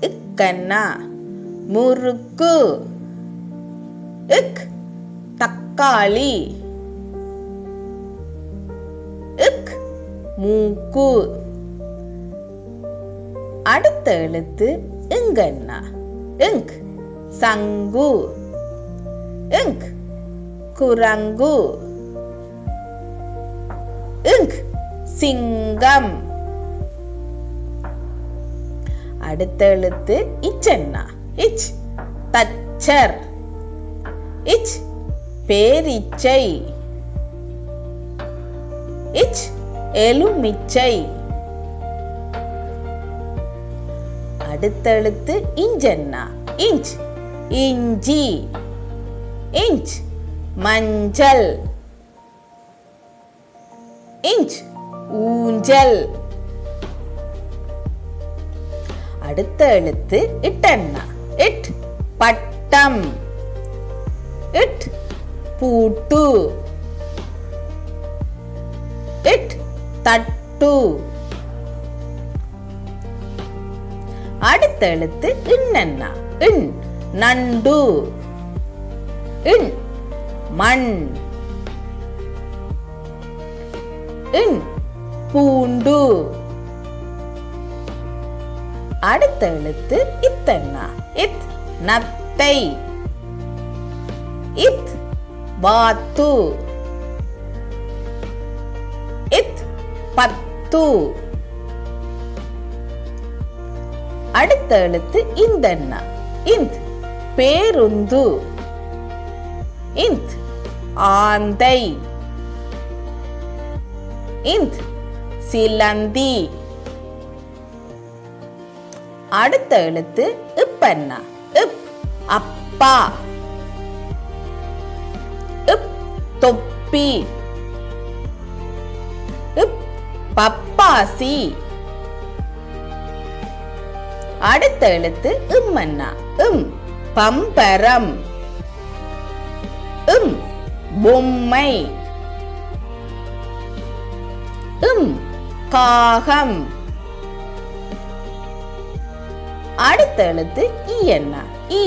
இக்கண்ணா முறுக்கு இக் தக்காளி இக் மூக்கு. அடுத்த எழுத்து இங்கண்ணா இங்க் சங்கு இங்க் குரங்கு இங்க் சிங்கம். அடுத்த எழுத்து இச்சண்ணா இச் தச்சர் இச் பேரிச்சை இச் எலுமிச்சை. அடுத்த எழுத்து இஞ்சண்ணா இஞ்ச் இஞ்சி இஞ்ச் மஞ்சள் இஞ்ச் ஊஞ்சல். அடுத்த எழுத்து இட்டண்ணா இட் பட்டம் இட் பூட்டு இட் தட்டு. அடுத்த எழுத்து இன்னண்ணா இன் நண்டு இன் மண் இன் பூண்டு. அடுத்த எழுத்து இத்தண்ணா இத் நத்தை இத் வாத்து இத் பத்து. அடுத்த எழுத்து இந்தண்ணா இந்த் பேருந்து இந்த் ஆந்தை இந்த் சிலந்தி. அடுத்த எழுத்து இப்பண்ணா இப் அப்பா இப் தொப்பி இப் பப்பாசி. அடுத்த எழுத்து இம்மண்ணா இம் பம்பரம் இம் பொம்மை இம் காகம். அடுத்த எழுத்து ஈயண்ணா ஈ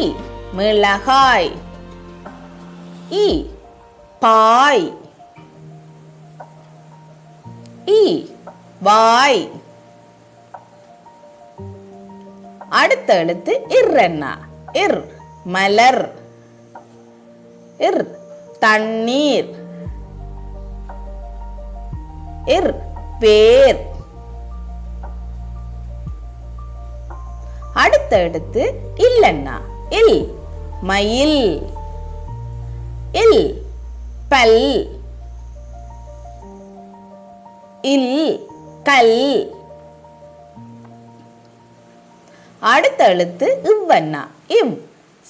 மிளகாய் ஈ பாய் ஈ வாய். அடுத்த எழுத்து இர்ரண்ணா இர் மலர் இர் தண்ணீர் இர் பேர். அடுத்த எழுத்து இல்லண்ணா இல் மயில் இல் பல் இல் கல். அடுத்த எழுத்து இவ்வண்ணா இவ்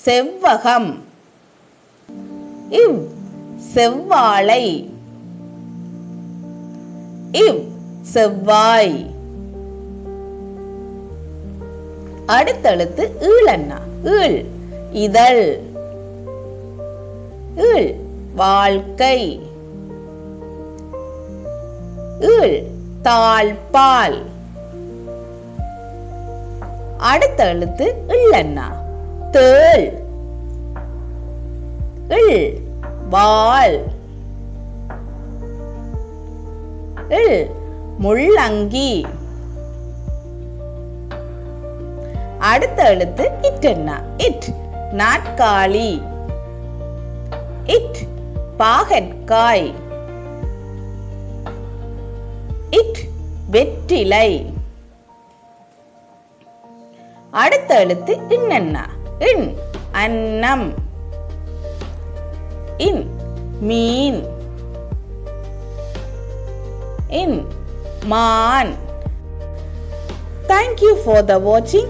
செவ்வகம் இவ் செவ்வாழை இவ் செவ்வாய். அடுத்த எழுத்து ஈழண்ணா ஈழ் இதழ் ஈழ் வாழ்க்கை ஈழ் தாழ்பால். அடுத்த எழுத்து இல்லண்ணா தேள் இல் வால் இல் முள்ளங்கி. அடுத்த எழுத்து இட்டண்ணா இட் நாற்காலி இட் பாகற்காய் இட் வெற்றிலை. அடுத்த எழுத்து இன்னண்ணா இன் அன்னம் இன் மீன் இன் மான். Thank you for the watching.